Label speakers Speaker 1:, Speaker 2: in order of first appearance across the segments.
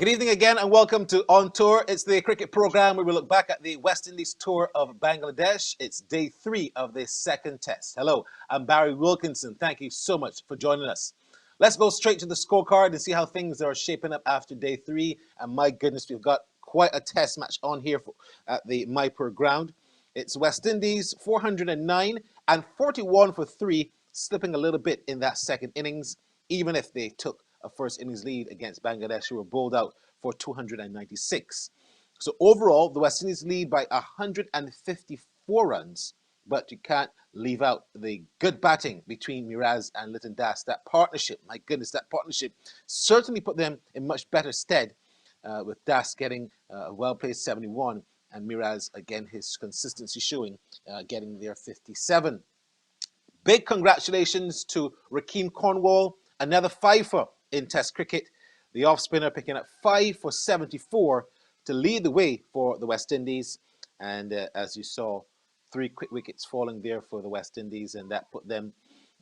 Speaker 1: Good evening again and welcome to On Tour. It's the cricket program where we look back at the West Indies tour of Bangladesh. It's day 3 of the second test. Hello, I'm Barry Wilkinson. Thank you so much for joining us. Let's go straight to the scorecard and see how things are shaping up after day 3. And my goodness, we've got quite a test match on here at the Mypur ground. It's West Indies 409 and 41 for 3, slipping a little bit in that second innings, even if they took a first innings lead against Bangladesh, who were bowled out for 296. So overall, the West Indies lead by 154 runs, but you can't leave out the good batting between Miraz and Liton Das. That partnership, my goodness, that partnership certainly put them in much better stead, with Das getting a well-placed 71 and Miraz, again, his consistency showing, getting their 57. Big congratulations to Rakeem Cornwall, another fifer in Test cricket. The off-spinner picking up 5 for 74 to lead the way for the West Indies. And as you saw, 3 quick wickets falling there for the West Indies, and that put them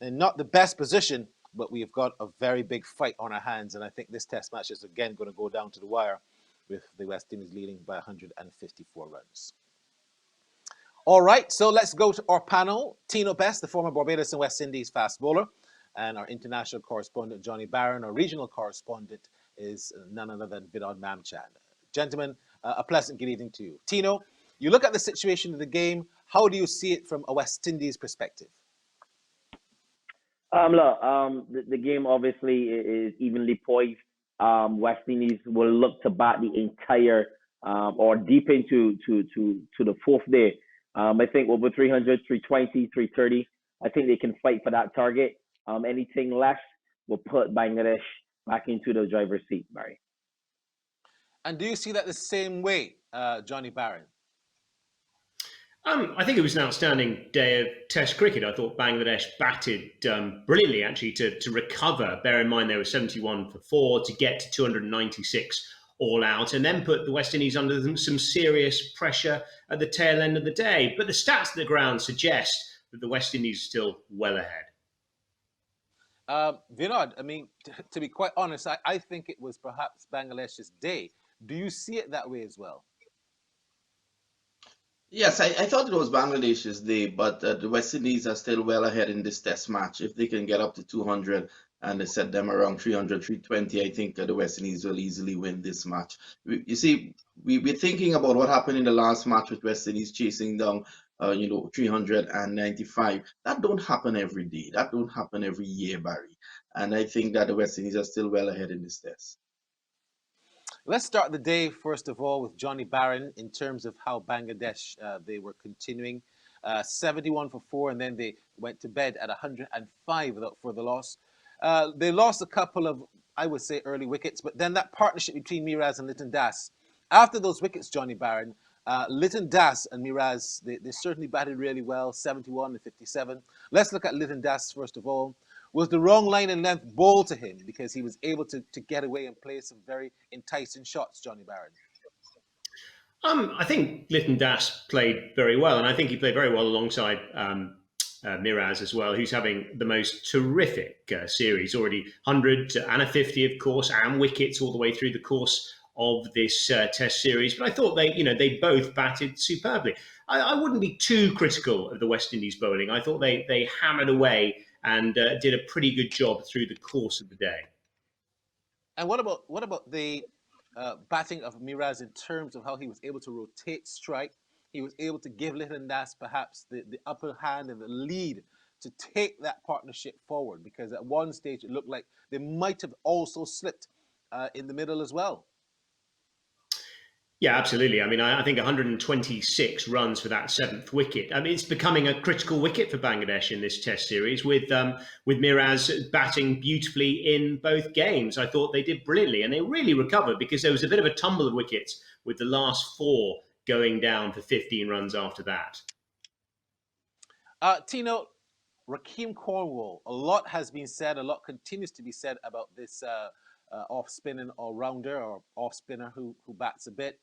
Speaker 1: in not the best position, but we've got a very big fight on our hands. And I think this Test match is again going to go down to the wire with the West Indies leading by 154 runs. All right, so let's go to our panel. Tino Best, the former Barbados and West Indies fast bowler, and our international correspondent, Johnny Barron. Our regional correspondent is none other than Vinod Mamchand. Gentlemen, a pleasant good evening to you. Tino, you look at the situation of the game. How do you see it from a West Indies perspective?
Speaker 2: The game obviously is evenly poised. West Indies will look to bat the entire or deep into the fourth day. I think over 300, 320, 330. I think they can fight for that target. Anything less will put Bangladesh back into the driver's seat, Barry.
Speaker 1: And do you see that the same way, Johnny Barron?
Speaker 3: I think it was an outstanding day of Test cricket. I thought Bangladesh batted brilliantly, actually, to recover. Bear in mind they were 71 for 4 to get to 296 all out, and then put the West Indies under some serious pressure at the tail end of the day. But the stats at the ground suggest that the West Indies are still well ahead.
Speaker 1: Vinod, I mean, to be quite honest, I think it was perhaps Bangladesh's day. Do you see it that way as well?
Speaker 4: Yes, I thought it was Bangladesh's day, but the West Indies are still well ahead in this test match. If they can get up to 200 and they set them around 300, 320, I think the West Indies will easily win this match. You see, we're thinking about what happened in the last match with West Indies chasing down 395. That don't happen every day. That don't happen every year, Barry. And I think that the West Indies are still well ahead in this test.
Speaker 1: Let's start the day, first of all, with Johnny Barron in terms of how Bangladesh, they were continuing. 71 for 4, and then they went to bed at 105 for the loss. They lost a couple of, I would say, early wickets, but then that partnership between Miraz and Liton Das. After those wickets, Johnny Barron, Liton Das and Miraz, they certainly batted really well, 71 and 57. Let's look at Liton Das, first of all. Was the wrong line and length ball to him because he was able to get away and play some very enticing shots, Johnny Barron?
Speaker 3: I think Liton Das played very well, and I think he played very well alongside Miraz as well, who's having the most terrific series, already 100 and a 50, of course, and wickets all the way through the course of this Test series. But I thought they both batted superbly. I wouldn't be too critical of the West Indies bowling. I thought they hammered away and did a pretty good job through the course of the day.
Speaker 1: And what about the batting of Miraz in terms of how he was able to rotate strike? He was able to give Liton Das perhaps the upper hand and the lead to take that partnership forward, because at one stage it looked like they might have also slipped in the middle as well.
Speaker 3: Yeah, absolutely. I mean, I think 126 runs for that 7th wicket. I mean, it's becoming a critical wicket for Bangladesh in this Test series, with Miraz batting beautifully in both games. I thought they did brilliantly, and they really recovered because there was a bit of a tumble of wickets with the last 4 going down for 15 runs after that.
Speaker 1: Tino, Rakeem Cornwall, a lot has been said, a lot continues to be said about this off-spinning all-rounder or off-spinner who bats a bit.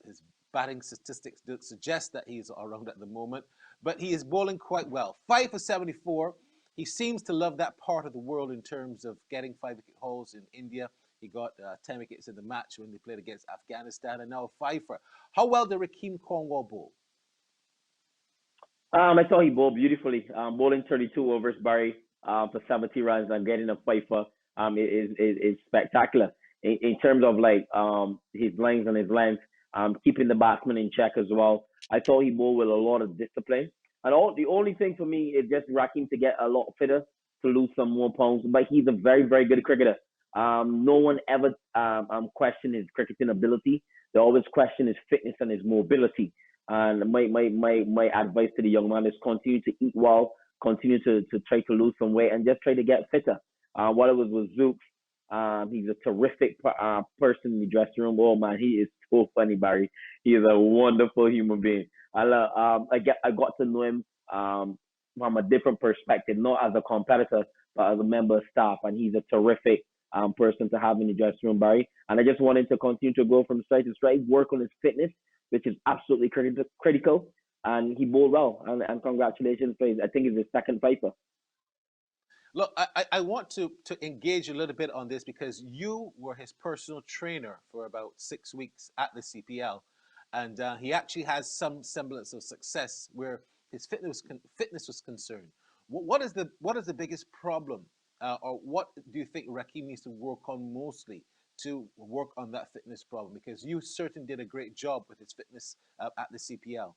Speaker 1: His batting statistics don't suggest that he's around at the moment, but he is bowling quite well. 5 for 74. He seems to love that part of the world in terms of getting 5-wicket hauls in India. He got 10 wickets in the match when they played against Afghanistan, and now a fifer. How well did Rakeem Cornwall bowl?
Speaker 2: I thought he bowled beautifully. Bowling 32 overs, Barry, for 70 runs and getting a fifer is spectacular. In terms of like his length and his length, keeping the batsman in check as well. I thought he bowled with a lot of discipline. And the only thing for me is just Rakeem to get a lot fitter, to lose some more pounds. But he's a very, very good cricketer. No one ever questioned his cricketing ability. They always question his fitness and his mobility. And my advice to the young man is continue to eat well, continue to try to lose some weight, and just try to get fitter. What it was with Zook, he's a terrific person in the dressing room. Oh man, he is so funny, Barry. He is a wonderful human being. I got to know him from a different perspective, not as a competitor, but as a member of staff, and he's a terrific person to have in the dressing room, Barry. And I just want him to continue to go from strike to strike, work on his fitness, which is absolutely critical. And he bowled well. And congratulations for I think it's his second fifer.
Speaker 1: Look, I want to engage a little bit on this because you were his personal trainer for about 6 weeks at the CPL. And he actually has some semblance of success where his fitness was concerned. What is the biggest problem, or what do you think Rakeem needs to work on mostly to work on that fitness problem? Because you certainly did a great job with his fitness at the CPL.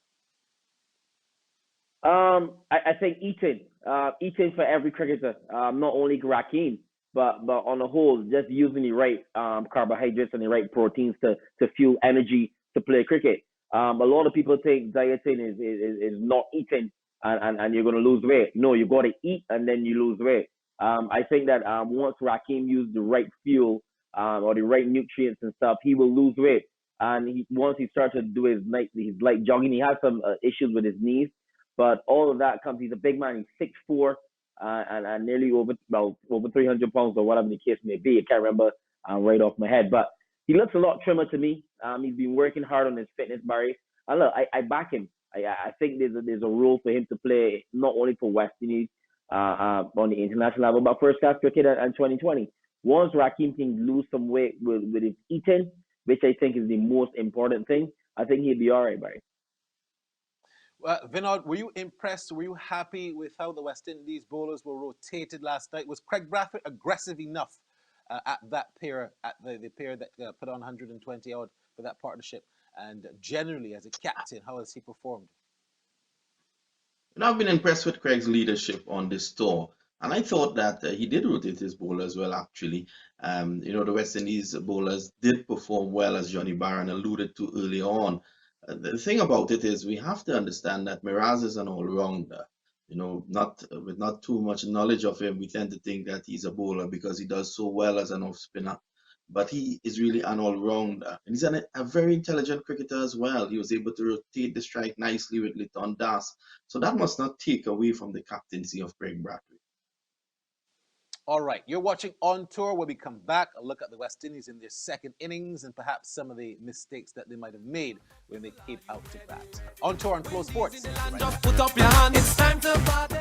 Speaker 2: I think eating for every cricketer, not only Rakeem, but on the whole, just using the right carbohydrates and the right proteins to fuel energy to play cricket. A lot of people think dieting is not eating and you're going to lose weight. No, you got to eat and then you lose weight. I think that once Rakeem used the right fuel or the right nutrients and stuff, he will lose weight. And once he starts to do his light jogging, he has some issues with his knees. But all of that comes, he's a big man, he's 6'4", and nearly over 300 pounds or whatever the case may be. I can't remember right off my head. But he looks a lot trimmer to me. He's been working hard on his fitness, Barry. And look, I back him. I think there's a role for him to play, not only for West Indies on the international level, but first class cricket and 2020. Once Rakeem can lose some weight with his eating, which I think is the most important thing, I think he'll be all right, Barry.
Speaker 1: Vinod, were you impressed? Were you happy with how the West Indies bowlers were rotated last night? Was Craig Brathwick aggressive enough at that pair, at the pair that put on 120 odd for that partnership? And generally, as a captain, how has he performed?
Speaker 4: I've been impressed with Craig's leadership on this tour. And I thought that he did rotate his bowlers well, actually. The West Indies bowlers did perform well, as Johnny Barron alluded to earlier on. The thing about it is we have to understand that Miraz is an all-rounder. With not too much knowledge of him, we tend to think that he's a bowler because he does so well as an off-spinner. But he is really an all-rounder. And he's a very intelligent cricketer as well. He was able to rotate the strike nicely with Liton Das. So that must not take away from the captaincy of Craig Brathwick.
Speaker 1: All right, you're watching On Tour. When we come back, a look at the West Indies in their second innings and perhaps some of the mistakes that they might have made when they came out to bat. On Tour on FlowSports.
Speaker 5: Right. Put up your hand, it's time to party.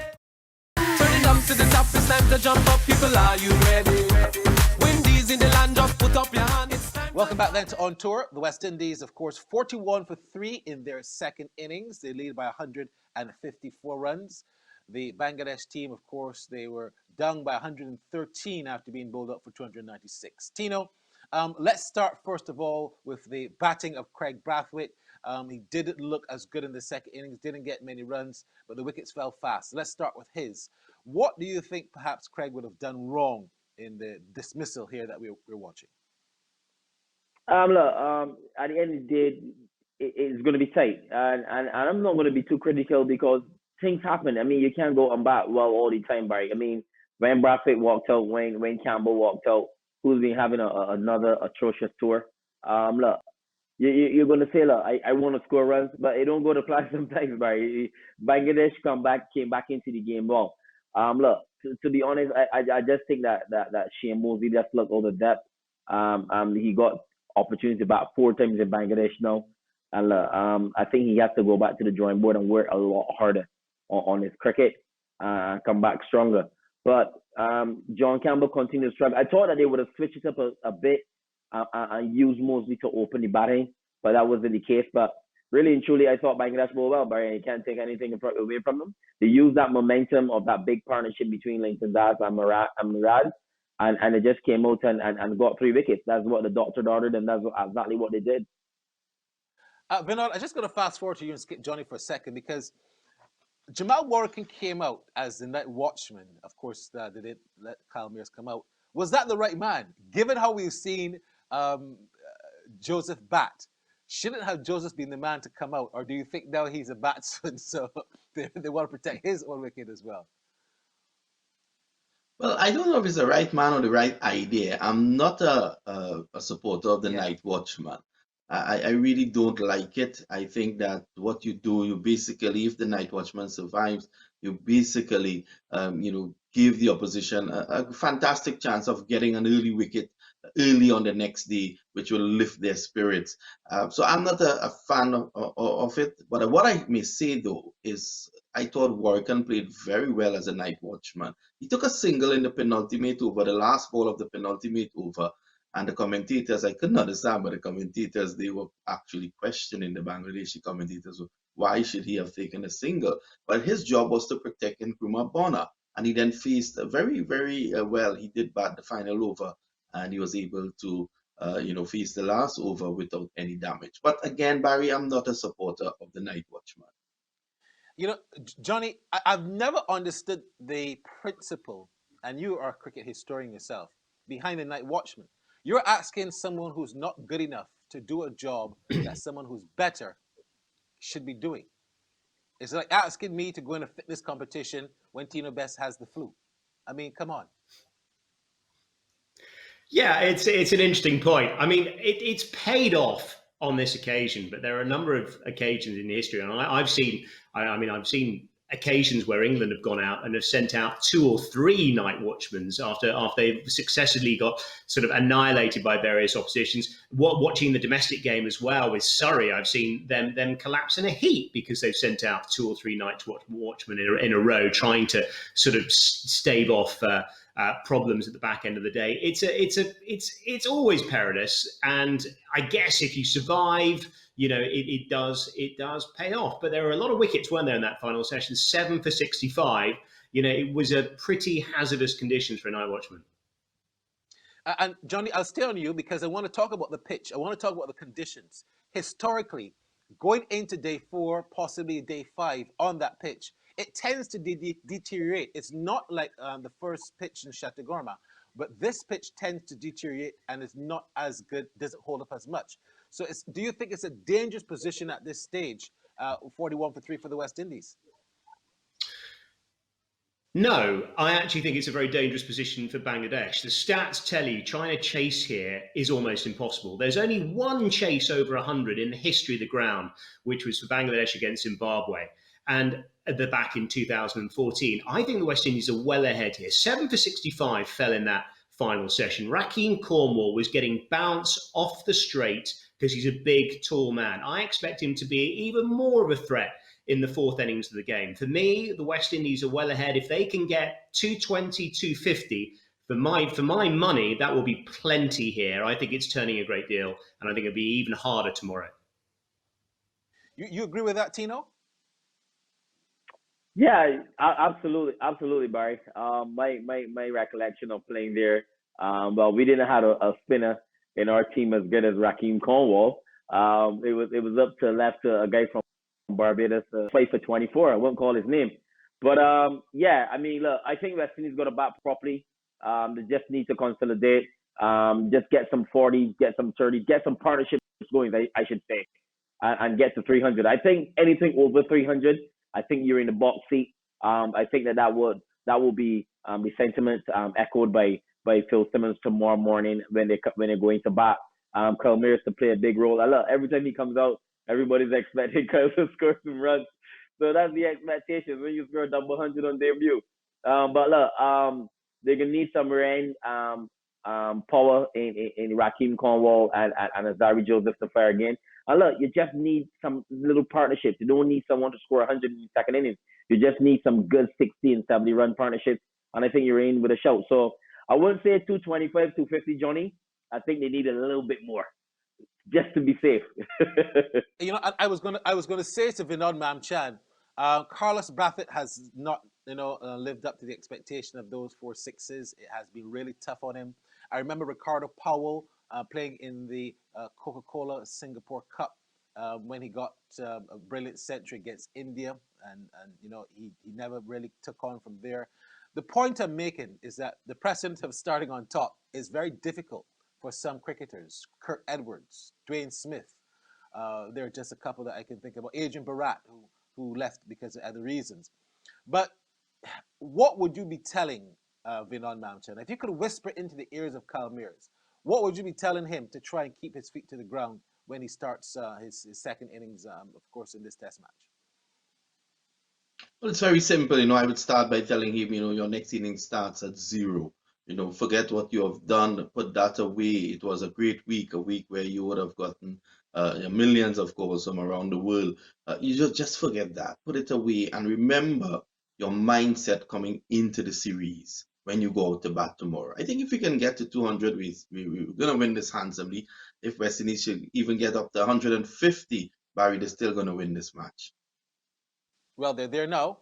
Speaker 5: Turn it up to the top, it's time to jump up. People, are you ready? Windies in the land, just put up your hand.
Speaker 1: Welcome back then to On Tour. The West Indies, of course, 41 for 3 in their second innings. They lead by 154 runs. The Bangladesh team, of course, they were down by 113 after being bowled up for 296. Tino, let's start first of all with the batting of Craig Brathwick. He didn't look as good in the second innings, didn't get many runs, but the wickets fell fast. Let's start with his. What do you think perhaps Craig would have done wrong in the dismissal here that we're watching?
Speaker 2: Look, at the end of the day, it's going to be tight. And I'm not going to be too critical because things happen. I mean, you can't go and bat well all the time, Barry. I mean, when Brathwaite walked out, when Campbell walked out, who's been having another atrocious tour? Look, you're going to say, look, I want to score runs, but it don't go to plan sometimes, Barry. Bangladesh came back into the game well. Look, to be honest, I just think that Shane Mosley just looked all the depth. He got opportunity to bat 4 times in Bangladesh now. And look, I think he has to go back to the drawing board and work a lot harder on his cricket and come back stronger. But John Campbell continued to struggle. I thought that they would have switched it up a bit and used Mosley to open the batting, but that wasn't the case. But really and truly, I thought Bangladesh bowled well, Barry, and you can't take anything away from them. They used that momentum of that big partnership between Linton Das and Mirad, and it just came out and got 3 wickets. That's what the doctor ordered, and that's exactly what they did.
Speaker 1: Vinod, I'm just going to fast forward to you and skip Johnny for a second, because Jamal Warrican came out as the night watchman. Of course, they didn't let Kyle Mears come out. Was that the right man? Given how we've seen Joseph bat, shouldn't have Joseph been the man to come out? Or do you think now he's a batsman, so they want to protect his own wicket as well?
Speaker 4: Well, I don't know if it's the right man or the right idea. I'm not a supporter of the night watchman. I really don't like it. I think that what you do, you basically, if the night watchman survives, you basically, give the opposition a fantastic chance of getting an early wicket early on the next day, which will lift their spirits. So I'm not a fan of it. But what I may say, though, is I thought Warrican played very well as a night watchman. He took a single in the penultimate over, the last ball of the penultimate over. And the commentators, I couldn't understand, but the commentators, they were actually questioning the Bangladeshi commentators, why should he have taken a single? But his job was to protect Nkrumah Bonner. And he then faced very, very well. He did bat the final over, and he was able to, face the last over without any damage. But again, Barry, I'm not a supporter of the night watchman.
Speaker 1: Johnny, I've never understood the principle, and you are a cricket historian yourself, behind the night watchman. You're asking someone who's not good enough to do a job that someone who's better should be doing. It's like asking me to go in a fitness competition when Tino Best has the flu. I mean, come on.
Speaker 3: Yeah, it's an interesting point. I mean, it's paid off on this occasion, but there are a number of occasions in history, and I've seen occasions where England have gone out and have sent out 2 or 3 night watchmen after they've successively got sort of annihilated by various oppositions. Watching the domestic game as well with Surrey, I've seen them collapse in a heap because they've sent out 2 or 3 night watchmen in a row, trying to sort of stave off problems at the back end of the day. It's always perilous, and I guess if you survive, it does pay off. But there were a lot of wickets, weren't there, in that final session? 7 for 65. It was a pretty hazardous conditions for a night watchman.
Speaker 1: And Johnny, I'll stay on you because I want to talk about the pitch. I want to talk about the conditions. Historically, going into day 4, possibly day 5 on that pitch, it tends to deteriorate. It's not like the first pitch in Chateaugourma, but this pitch tends to deteriorate and is not as good, doesn't hold up as much. So do you think it's a dangerous position at this stage, 41 for 3 for the West Indies?
Speaker 3: No, I actually think it's a very dangerous position for Bangladesh. The stats tell you trying to chase here is almost impossible. There's only one chase over 100 in the history of the ground, which was for Bangladesh against Zimbabwe. And back in 2014, I think the West Indies are well ahead here. 7 for 65 fell in that final session. Rakeem Cornwall was getting bounced off the straight because he's a big, tall man. I expect him to be even more of a threat in the 4th innings of the game. For me, the West Indies are well ahead. If they can get 220, 250, for my money, that will be plenty here. I think it's turning a great deal, and I think it'll be even harder tomorrow.
Speaker 2: You agree with that, Tino? Yeah, absolutely, Barry. My recollection of playing there, we didn't have a spinner in our team as good as Rakeem Cornwall. It was up to left to a guy from Barbados, played for 24. I won't call his name, but look, I think West Indies got to bat properly. They just need to consolidate, just get some 40s, get some 30s, get some partnerships going. I should say, and get to 300. I think anything over 300. I think you're in the box seat. I think that will be the sentiment echoed by Phil Simmons tomorrow morning when they're going to bat. Kyle Mears to play a big role. Every time he comes out, everybody's expecting Kyle to score some runs. So that's the expectation when you score a double 100 on debut. But look, they're gonna need some rain, power in Rakeem Cornwall and Azari Joseph to fire again. And look, you just need some little partnerships. You don't need someone to score 100 in the second innings. You just need some good 60 and 70 run partnerships. and I think you're in with a shout. So I wouldn't say 225, 250, Johnny. I think they need a little bit more just to be safe.
Speaker 1: I was gonna say to Vinod Mamchan, Carlos Brathwick has not lived up to the expectation of those 4 6s. It has been really tough on him. I remember Ricardo Powell playing in the Coca-Cola Singapore Cup when he got a brilliant century against India, and he never really took on from there. The point I'm making is that the precedent of starting on top is very difficult for some cricketers. Kirk Edwards, Dwayne Smith. There are just a couple that I can think about. Adrian Barat, who left because of other reasons. But what would you be telling Vinod Mamchan? If you could whisper into the ears of Kyle Mears, what would you be telling him to try and keep his feet to the ground when he starts his second innings, of course, in this test match?
Speaker 4: Well, it's very simple. I would start by telling him, your next inning starts at 0. Forget what you have done, put that away. It was a great week, a week where you would have gotten millions of calls from around the world. You just forget that, put it away, and remember your mindset coming into the series when you go out to bat tomorrow. I think if we can get to 200, we're going to win this handsomely. If West Indies should even get up to 150, Barry, they're still going to win this match.
Speaker 1: Well, they're there now.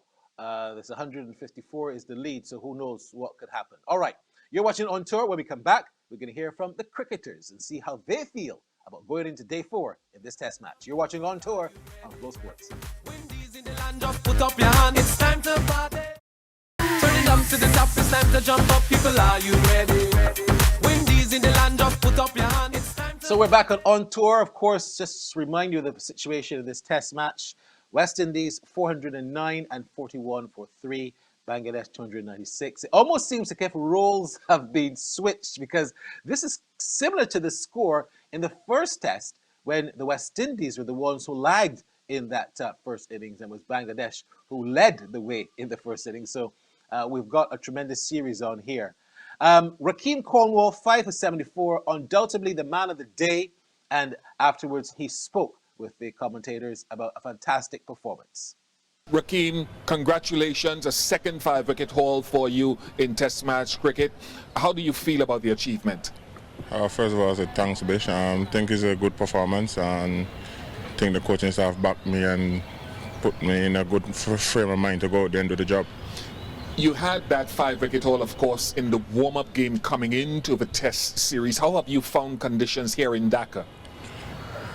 Speaker 1: This 154 is the lead, so who knows what could happen. All right, you're watching On Tour. When we come back, we're going to hear from the cricketers and see how they feel about going into day 4 in this test match. You're watching On Tour on FlowSports.
Speaker 5: Windies in the land, just put up your hand. It's time to party. Turn it up to the top. It's time to jump up. People, are you ready? Windies in the land, just put up your hand. It's time to...
Speaker 1: So we're back on Tour. Of course, just to remind you of the situation of this test match. West Indies 409 and 41 for 3. Bangladesh 296. It almost seems like if roles have been switched, because this is similar to the score in the first test when the West Indies were the ones who lagged in that first innings, and was Bangladesh who led the way in the first innings. So we've got a tremendous series on here. Rakeem Cornwall, 5 for 74, undoubtedly the man of the day, and afterwards he spoke with the commentators about a fantastic performance.
Speaker 6: Rakeem, congratulations, a second 5-wicket haul for you in Test match cricket. How do you feel about the achievement?
Speaker 7: First of all, I say thanks, Bish. I think it's a good performance, and I think the coaching staff backed me and put me in a good frame of mind to go out there and do the job.
Speaker 6: You had that 5-wicket haul, of course, in the warm-up game coming into the Test series. How have you found conditions here in Dhaka?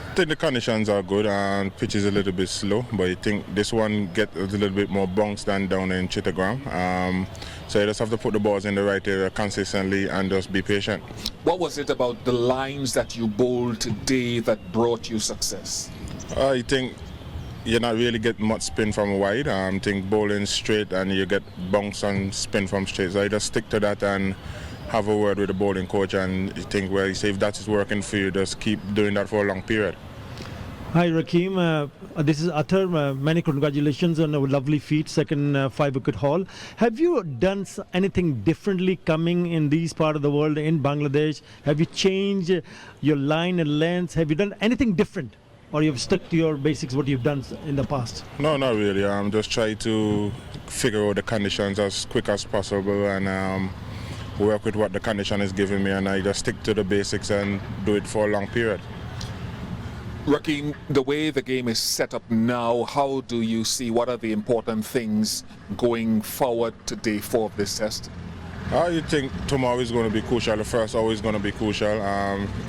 Speaker 7: I think the conditions are good and pitch is a little bit slow, but I think this one gets a little bit more bounce than down in Chittagong. So you just have to put the balls in the right area consistently and just be patient.
Speaker 6: What was it about the lines that you bowled today that brought you success?
Speaker 7: I think you're not really getting much spin from wide. I think bowling straight and you get bounce and spin from straight. So I just stick to that and have a word with the bowling coach, and I think, well, if that is working for you, just keep doing that for a long period.
Speaker 8: Hi Rakeem, this is Athar. Many congratulations on a lovely feat, second 5-wicket haul. Have you done anything differently coming in these part of the world, in Bangladesh? Have you changed your line and length? Have you done anything different, or you've stuck to your basics, what you've done in the past?
Speaker 7: No, not really. I'm just trying to figure out the conditions as quick as possible and work with what the condition is giving me, and I just stick to the basics and do it for a long period.
Speaker 6: Rakeem, the way the game is set up now, how do you see, what are the important things going forward to day 4 of this test?
Speaker 7: I think tomorrow is going to be crucial. The first hour is going to be crucial.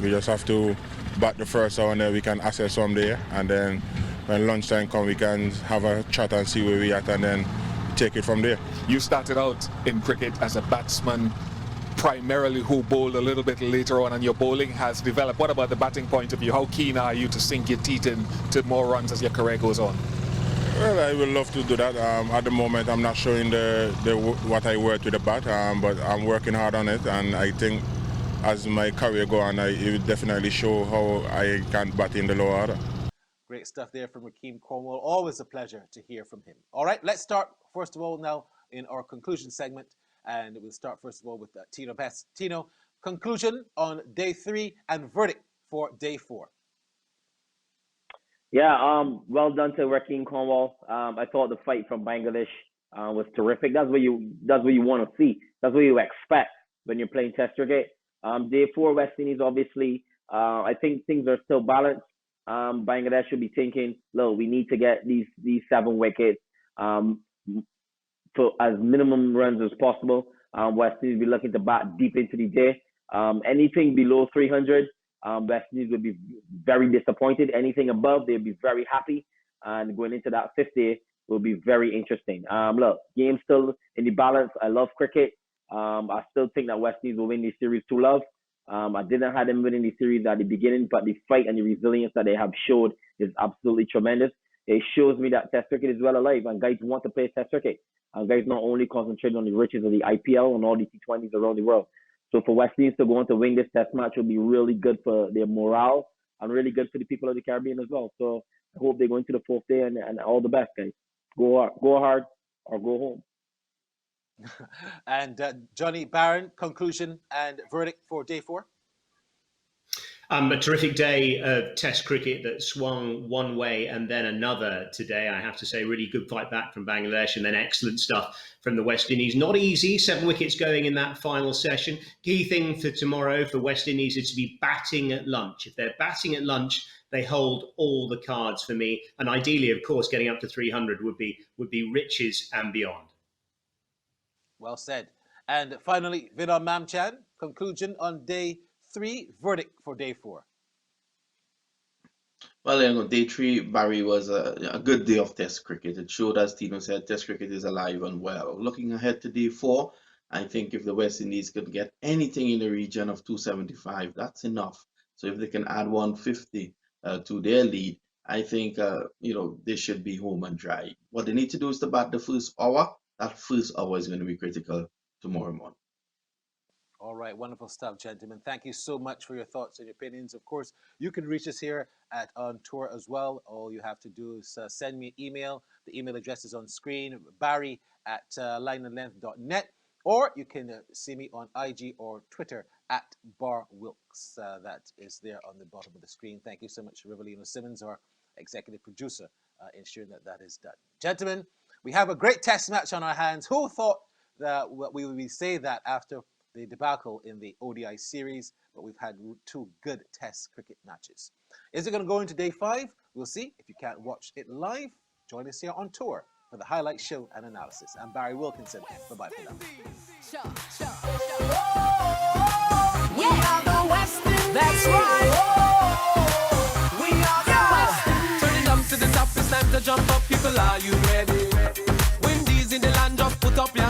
Speaker 7: We just have to bat the first hour and then we can assess from there. And then when lunchtime comes, we can have a chat and see where we are at and then take it from there.
Speaker 6: You started out in cricket as a batsman, primarily who bowled a little bit later on, and your bowling has developed. What about the batting point of view? How keen are you to sink your teeth into more runs as your career goes on?
Speaker 7: Well, I would love to do that. At the moment, I'm not showing what I work with the bat, but I'm working hard on it, and I think as my career goes on, it will definitely show how I can bat in the lower order.
Speaker 1: Great stuff there from Rakeem Cornwall. Always a pleasure to hear from him. All right, let's start first of all now in our conclusion segment. And we'll start first of all with Tino Best. Tino, conclusion on day 3 and verdict for day 4.
Speaker 2: Yeah, well done to Rakeem Cornwall. I thought the fight from Bangladesh was terrific. That's what you want to see. That's what you expect when you're playing Test cricket. Day 4, West Indies, obviously, I think things are still balanced. Bangladesh should be thinking, look, we need to get these 7 wickets for as minimum runs as possible. West Indies will be looking to bat deep into the day. Anything below 300, West Indies will be very disappointed. Anything above, they'll be very happy. And going into that 5th day will be very interesting. Look, game still in the balance. I love cricket. I still think that West Indies will win this series 2-love. I didn't have them winning the series at the beginning, but the fight and the resilience that they have showed is absolutely tremendous. It shows me that Test cricket is well alive, and guys want to play Test cricket. And guys not only concentrate on the riches of the IPL and all the T20s around the world. So for West Indies to go on to win this Test match will be really good for their morale and really good for the people of the Caribbean as well. So I hope they go into the 4th day and all the best, guys. Go hard or go home.
Speaker 1: And Johnny Barron, conclusion and verdict for day 4?
Speaker 3: A terrific day of Test cricket that swung one way and then another today. I have to say, really good fight back from Bangladesh, and then excellent stuff from the West Indies. Not easy, 7 wickets going in that final session. Key thing for tomorrow for West Indies is to be batting at lunch. If they're batting at lunch, they hold all the cards for me. And ideally, of course, getting up to 300 would be riches and beyond.
Speaker 1: Well said. And finally, Vinod Mamchan, conclusion on day 3, verdict for day 4.
Speaker 4: Well, day 3, Barry, was a good day of Test cricket. It showed, as Tino said, Test cricket is alive and well. Looking ahead to day 4, I think if the West Indies could get anything in the region of 275, that's enough. So if they can add 150 to their lead, I think they should be home and dry. What they need to do is to bat the first hour. That first hour is going to be critical tomorrow morning.
Speaker 1: All right, wonderful stuff, gentlemen. Thank you so much for your thoughts and your opinions. Of course, you can reach us here at On Tour as well. All you have to do is send me an email. The email address is on screen, barry@lineandlength.net, or you can see me on IG or Twitter at @barwilkes. That is there on the bottom of the screen. Thank you so much, Rivelino Simmons, our executive producer, ensuring that is done. Gentlemen, we have a great Test match on our hands. Who thought that we would say that after the debacle in the ODI series, but we've had 2 good Test cricket matches. Is it going to go into day 5? We'll see. If you can't watch it live, join us here on tour for the highlight show and analysis. I'm Barry Wilkinson. Bye-bye for now.
Speaker 5: We are the West Indies. That's right. We are the West Indies. Turn it up to the top. It's time to jump up. People, are you ready? Windies in the land, just put up your